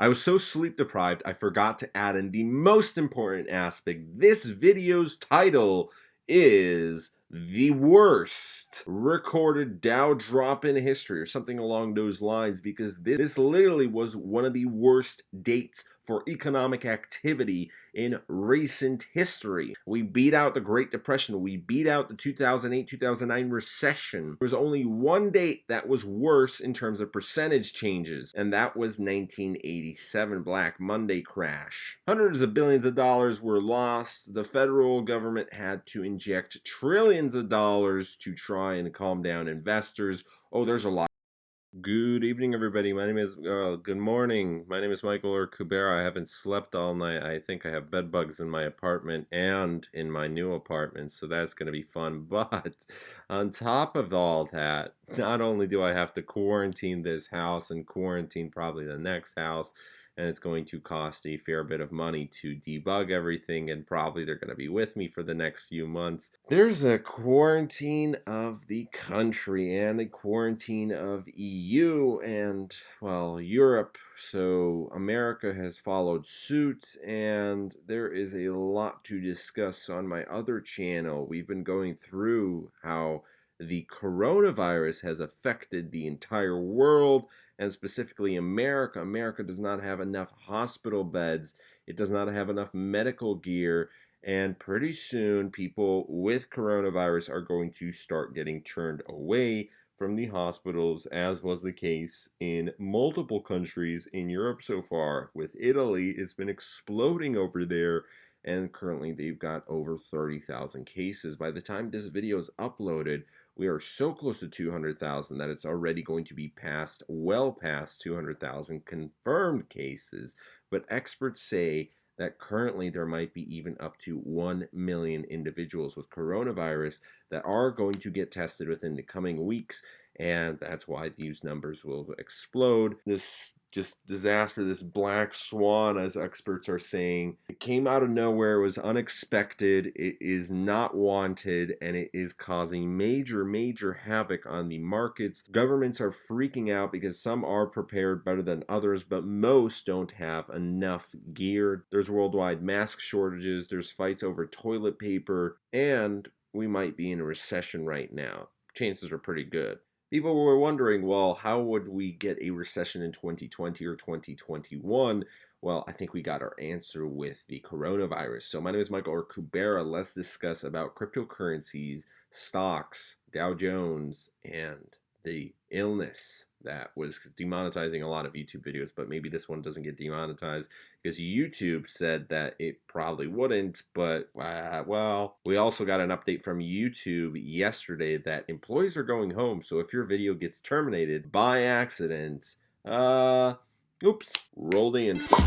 I was so sleep deprived, I forgot to add in the most important aspect. This video's title is the worst recorded Dow drop in history, or something along those lines, because this literally was one of the worst dates for economic activity in recent history. We beat out the Great Depression. We beat out the 2008-2009 recession. There was only one date that was worse in terms of percentage changes, and that was 1987 Black Monday crash. Hundreds of billions of dollars were lost. The federal government had to inject trillions of dollars to try and calm down investors. Oh, there's a lot. Good evening, everybody. Good morning. My name is Michael or Kubera. I haven't slept all night. I think I have bed bugs in my apartment and in my new apartment, so that's going to be fun. But on top of all that, not only do I have to quarantine this house and quarantine probably the next house, and it's going to cost a fair bit of money to debug everything, and probably they're going to be with me for the next few months. There's a quarantine of the country and a quarantine of EU and, well, Europe. So America has followed suit, and there is a lot to discuss on my other channel. We've been going through how the coronavirus has affected the entire world, and specifically America. America does not have enough hospital beds. It does not have enough medical gear. And pretty soon, people with coronavirus are going to start getting turned away from the hospitals, as was the case in multiple countries in Europe so far. With Italy, it's been exploding over there, and currently they've got over 30,000 cases. By the time this video is uploaded, we are so close to 200,000 that it's already going to be well past 200,000 confirmed cases. But experts say that currently there might be even up to 1 million individuals with coronavirus that are going to get tested within the coming weeks. And that's why these numbers will explode. This just disaster, this black swan, as experts are saying, it came out of nowhere, it was unexpected, it is not wanted, and it is causing major havoc on the markets. Governments are freaking out because some are prepared better than others, but most don't have enough gear. There's worldwide mask shortages, there's fights over toilet paper, and we might be in a recession right now. Chances are pretty good. People were wondering, well, how would we get a recession in 2020 or 2021? Well, I think we got our answer with the coronavirus. So my name is Michael or Kubera. Let's discuss about cryptocurrencies, stocks, Dow Jones, and the illness that was demonetizing a lot of YouTube videos, but maybe this one doesn't get demonetized because YouTube said that it probably wouldn't. But well, we also got an update from YouTube yesterday that employees are going home. So if your video gets terminated by accident, oops, roll the intro.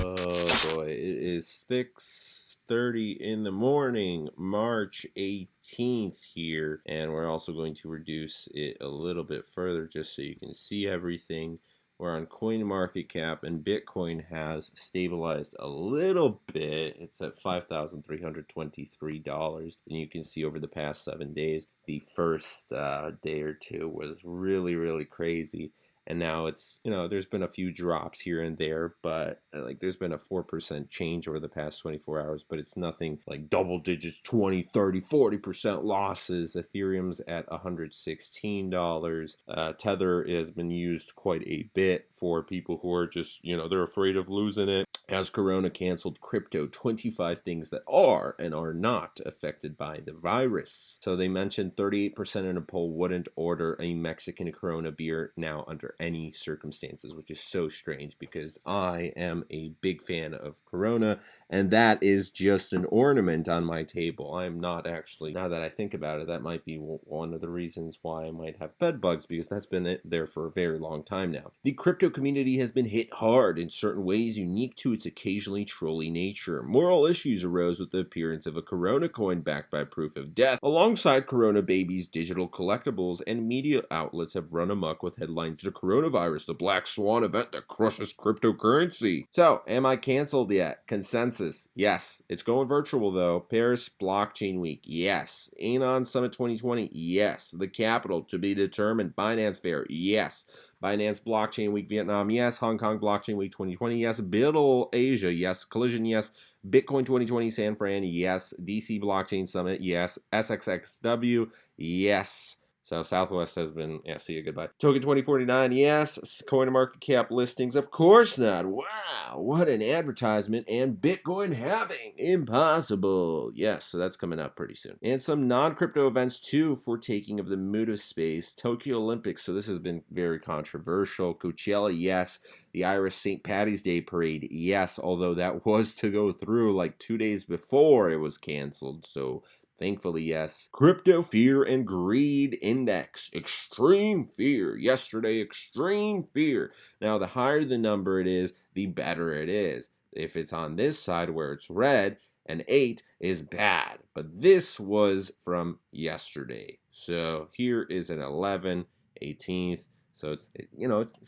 Oh boy, it is 6:30 in the morning, March 18th here, and we're also going to reduce it a little bit further just so you can see everything. We're on CoinMarketCap, and Bitcoin has stabilized a little bit. It's at $5,323, and you can see over the past 7 days, the first day or two was really crazy. And now it's, there's been a few drops here and there, but like there's been a 4% change over the past 24 hours, but it's nothing like double digits, 20, 30, 40% losses. Ethereum's at $116. Tether has been used quite a bit for people who are just, they're afraid of losing it. As Corona canceled crypto, 25 things that are and are not affected by the virus. So they mentioned 38% in a poll wouldn't order a Mexican Corona beer now under any circumstances, which is so strange because I am a big fan of Corona, and that is just an ornament on my table. I'm not actually, now that I think about it, that might be one of the reasons why I might have bed bugs, because that's been there for a very long time now. The crypto community has been hit hard in certain ways unique to its occasionally trolly nature. Moral issues arose with the appearance of a Corona coin backed by proof of death. Alongside Corona babies, digital collectibles and media outlets have run amok with headlines that coronavirus, the black swan event that crushes cryptocurrency. So, am I canceled yet? Consensus, yes. It's going virtual though. Paris Blockchain Week, yes. Anon Summit 2020, yes. The capital to be determined. Binance Fair, yes. Binance Blockchain Week Vietnam, yes. Hong Kong Blockchain Week 2020, yes. Biddle Asia, yes. Collision, yes. Bitcoin 2020 San Fran, yes. DC Blockchain Summit, yes. SXXW, yes. So Southwest has been, yeah, see you, goodbye. Token 2049, yes. Coin market cap listings, of course not. Wow, what an advertisement. And Bitcoin halving, impossible. Yes, so that's coming up pretty soon. And some non-crypto events too for taking of the mood of space. Tokyo Olympics, so this has been very controversial. Coachella, yes. The Irish St. Patty's Day Parade, yes, although that was to go through like 2 days before it was canceled, so thankfully, yes. Crypto Fear and Greed Index. Extreme fear. Yesterday, extreme fear. Now, the higher the number it is, the better it is. If it's on this side where it's red, an 8 is bad. But this was from yesterday. So here is an 11, 18th. So it's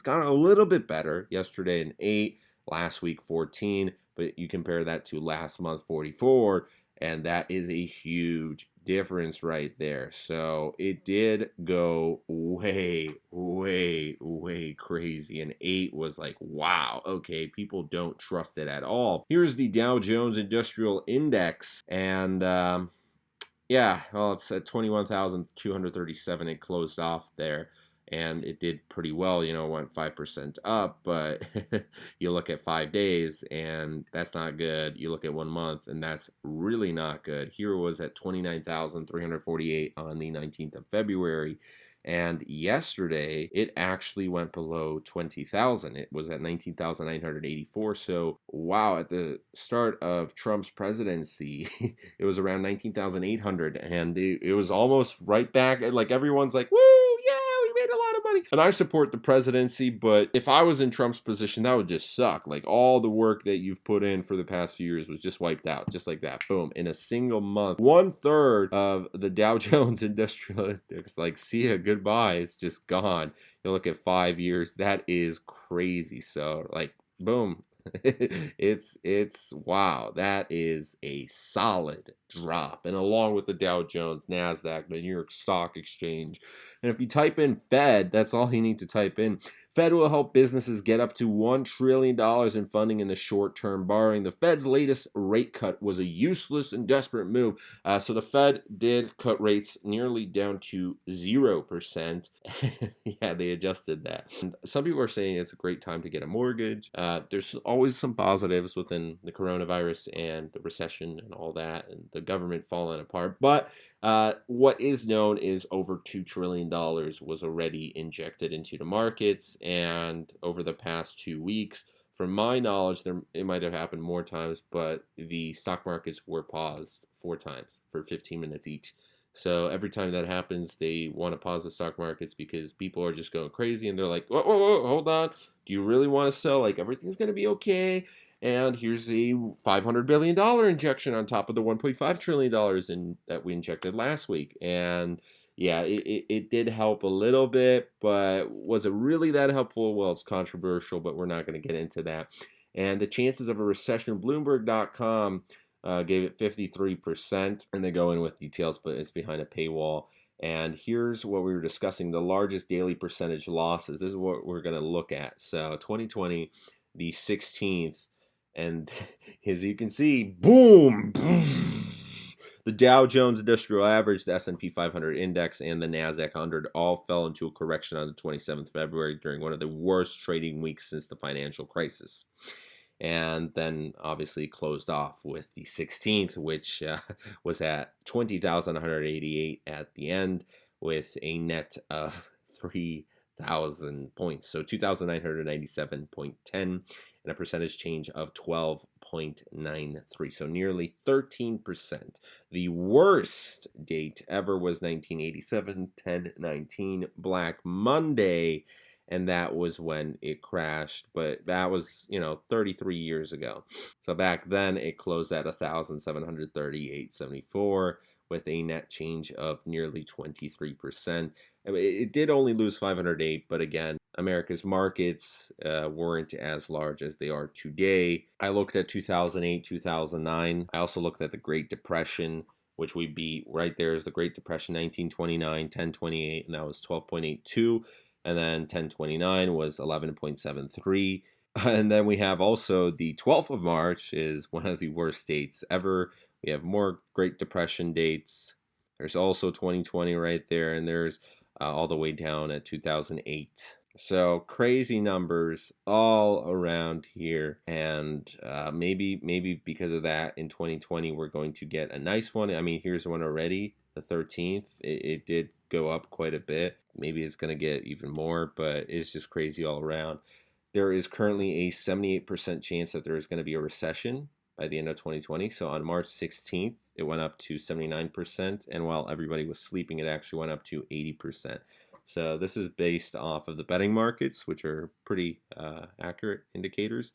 gotten a little bit better. Yesterday an 8, last week 14, but you compare that to last month 44, and that is a huge difference right there. So it did go way, way, way crazy. And 8 was like, wow, okay, people don't trust it at all. Here's the Dow Jones Industrial Index, and yeah, well, it's at 21,237. It closed off there, and it did pretty well. Went 5% up, but you look at 5 days, and that's not good. You look at 1 month, and that's really not good. Here it was at 29,348 on the 19th of February. And yesterday, it actually went below 20,000. It was at 19,984. So, wow, at the start of Trump's presidency, it was around 19,800. And it was almost right back. Like, everyone's like, woo, yeah, we made a lot of money. And I support the presidency, but if I was in Trump's position, that would just suck. Like, all the work that you've put in for the past few years was just wiped out, just like that. Boom. In a single month, 1/3 of the Dow Jones Industrial Index, like, see ya, goodbye. It's just gone. You look at 5 years, that is crazy. So, like, boom. it's wow, that is a solid drop. And along with the Dow Jones, Nasdaq, the New York Stock Exchange, and if you type in Fed, that's all you need to type in. Fed will help businesses get up to $1 trillion in funding in the short-term borrowing. The Fed's latest rate cut was a useless and desperate move. So the Fed did cut rates nearly down to 0%. Yeah, they adjusted that. And some people are saying it's a great time to get a mortgage. There's always some positives within the coronavirus and the recession and all that, and the government falling apart. But what is known is over $2 trillion was already injected into the markets, and over the past 2 weeks, from my knowledge, it might have happened more times, but the stock markets were paused 4 times for 15 minutes each. So every time that happens, they want to pause the stock markets because people are just going crazy, and they're like, whoa, whoa, whoa, hold on. Do you really want to sell? Like, everything's going to be okay. And here's a $500 billion injection on top of the $1.5 trillion that we injected last week. And yeah, it did help a little bit, but was it really that helpful? Well, it's controversial, but we're not going to get into that. And the chances of a recession, Bloomberg.com gave it 53%, and they go in with details, but it's behind a paywall. And here's what we were discussing, the largest daily percentage losses. This is what we're going to look at. So 2020, the 16th, and as you can see, boom, the Dow Jones Industrial Average, the S&P 500 Index, and the NASDAQ 100 all fell into a correction on the 27th of February during one of the worst trading weeks since the financial crisis. And then obviously closed off with the 16th, which was at 20,188 at the end, with a net of 3,000 points. So 2,997.10 and a percentage change of 12.93. So nearly 13%. The worst date ever was 1987, 10/19, Black Monday. And that was when it crashed, but that was 33 years ago. So back then it closed at 1,738.74 with a net change of nearly 23%. I mean, it did only lose 508, but again, America's markets weren't as large as they are today. I looked at 2008, 2009. I also looked at the Great Depression, which we beat. Right there is the Great Depression, 1929, 1028, and that was 12.82. And then 1029 was 11.73. And then we have also the 12th of March is one of the worst dates ever. We have more Great Depression dates. There's also 2020 right there, and there's all the way down at 2008. So crazy numbers all around here, and maybe because of that, in 2020 we're going to get a nice one. I mean, here's one already, the 13th. It did go up quite a bit. Maybe it's going to get even more, but it's just crazy all around. There is currently a 78% chance that there is going to be a recession by the end of 2020. So on March 16th, it went up to 79%. And while everybody was sleeping, it actually went up to 80%. So this is based off of the betting markets, which are pretty accurate indicators.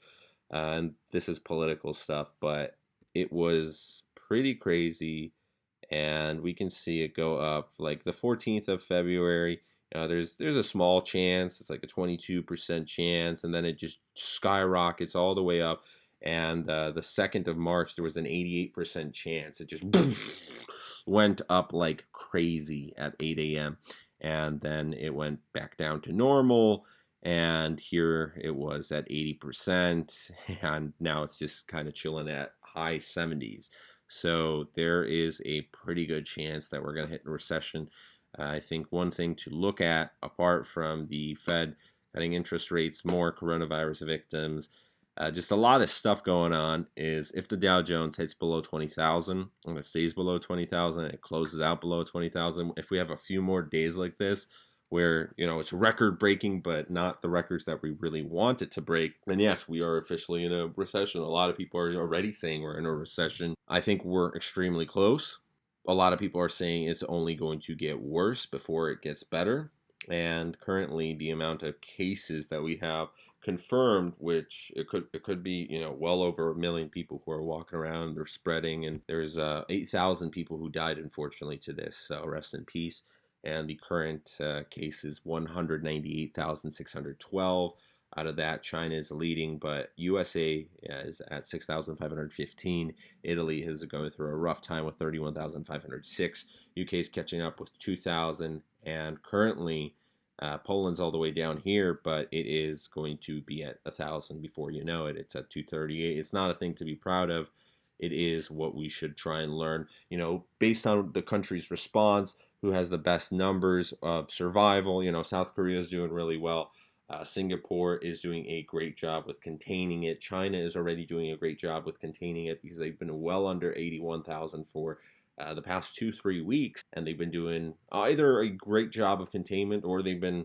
And this is political stuff, but it was pretty crazy. And we can see it go up like the 14th of February. There's a small chance. It's like a 22% chance, and then it just skyrockets all the way up. And the 2nd of March, there was an 88% chance. It just went up like crazy at 8 a.m. And then it went back down to normal. And here it was at 80%. And now it's just kind of chilling at high 70s. So there is a pretty good chance that we're going to hit a recession. I think one thing to look at, apart from the Fed cutting interest rates, more coronavirus victims, just a lot of stuff going on, is if the Dow Jones hits below 20,000, and it stays below 20,000, it closes out below 20,000. If we have a few more days like this, where it's record breaking, but not the records that we really want it to break, then yes, we are officially in a recession. A lot of people are already saying we're in a recession. I think we're extremely close. A lot of people are saying it's only going to get worse before it gets better. And currently, the amount of cases that we have confirmed, which it could be well over 1 million people who are walking around, they're spreading, and there's 8,000 people who died unfortunately to this. So rest in peace. And the current case is 198,612. Out of that, China is leading, but USA is at 6,515. Italy is going through a rough time with 31,506. UK is catching up with 2,000, and currently Poland's all the way down here, but it is going to be at 1,000 before you know it. It's at 238. It's not a thing to be proud of. It is what we should try and learn, based on the country's response, who has the best numbers of survival. South Korea is doing really well. Singapore is doing a great job with containing it. China is already doing a great job with containing it because they've been well under 81,000 for the past 2-3 weeks, and they've been doing either a great job of containment, or they've been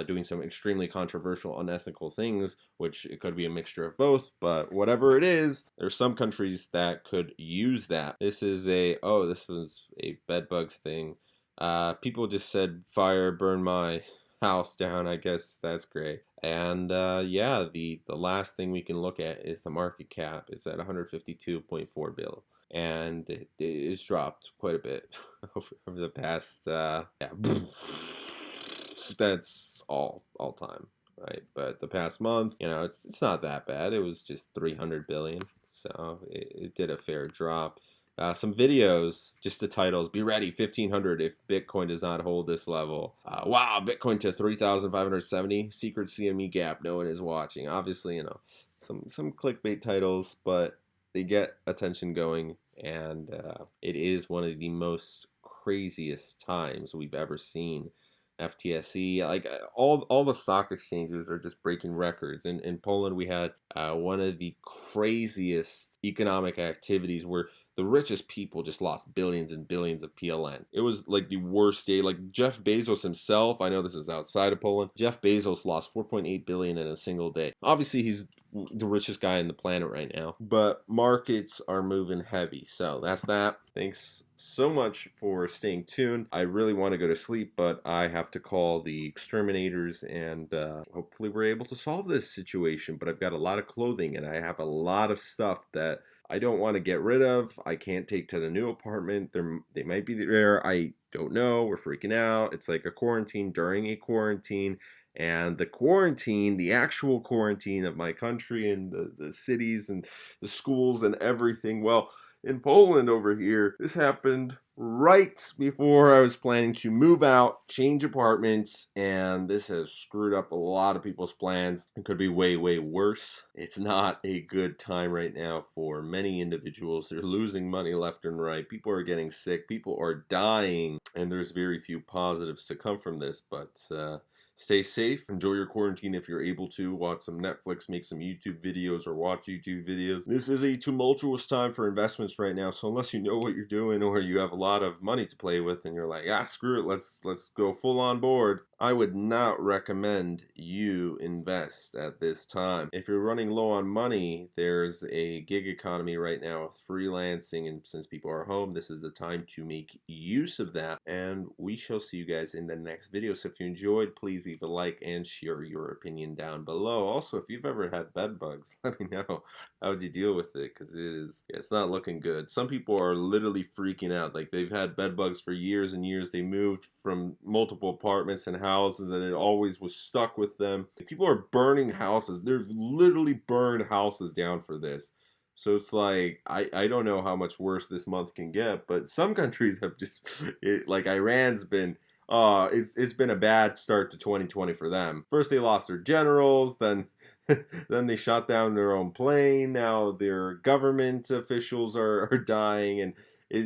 doing some extremely controversial, unethical things, which it could be a mixture of both. But whatever it is, there's some countries that could use that. This was a bedbugs thing. People just said fire, burn my house down. I guess that's great. And the last thing we can look at is the market cap. It's at 152.4 bill, and it's dropped quite a bit over the past that's all time, right? But the past month, it's not that bad. It was just 300 billion, so it did a fair drop. Some videos, just the titles: be ready, 1,500 if Bitcoin does not hold this level. Wow, Bitcoin to 3,570, secret CME gap, no one is watching. Obviously, some clickbait titles, but they get attention going, and it is one of the most craziest times we've ever seen. FTSE, like all the stock exchanges are just breaking records. In Poland, we had one of the craziest economic activities where the richest people just lost billions and billions of PLN. It was like the worst day. Like Jeff Bezos himself, I know this is outside of Poland, Jeff Bezos lost 4.8 billion in a single day. Obviously, he's the richest guy on the planet right now, but markets are moving heavy. So that's that. Thanks so much for staying tuned. I really want to go to sleep, but I have to call the exterminators, and hopefully we're able to solve this situation. But I've got a lot of clothing, and I have a lot of stuff that I don't want to get rid of. I can't take to the new apartment. They might be there. I don't know. We're freaking out. It's like a quarantine during a quarantine. And the quarantine, the actual quarantine of my country and the cities and the schools and everything, well, in Poland over here, this happened right before I was planning to move out, change apartments, and this has screwed up a lot of people's plans. It could be way, way worse. It's not a good time right now for many individuals. They're losing money left and right. People are getting sick. People are dying, and there's very few positives to come from this, but stay safe. Enjoy your quarantine if you're able to. Watch some Netflix, make some YouTube videos, or watch YouTube videos. This is a tumultuous time for investments right now, so unless you know what you're doing or you have a lot of money to play with and you're like, screw it, let's go full on board, I would not recommend you invest at this time. If you're running low on money, there's a gig economy right now with freelancing, and since people are home, this is the time to make use of that. And we shall see you guys in the next video. So if you enjoyed, please leave a like and share your opinion down below. Also, if you've ever had bed bugs, let me know. How would you deal with it? Because it's not looking good. Some people are literally freaking out. Like, they've had bed bugs for years and years. They moved from multiple apartments and houses, and it always was stuck with them. People are burning houses. They've literally burned houses down for this. So it's like, I don't know how much worse this month can get, but some countries have just, like Iran's been, it's been a bad start to 2020 for them. First they lost their generals, then they shot down their own plane. Now their government officials are dying, and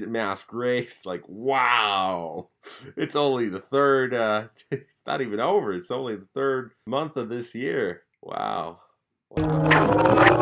mass graves. Like, wow, it's only the third, it's not even over. It's only the third month of this year. Wow. Wow.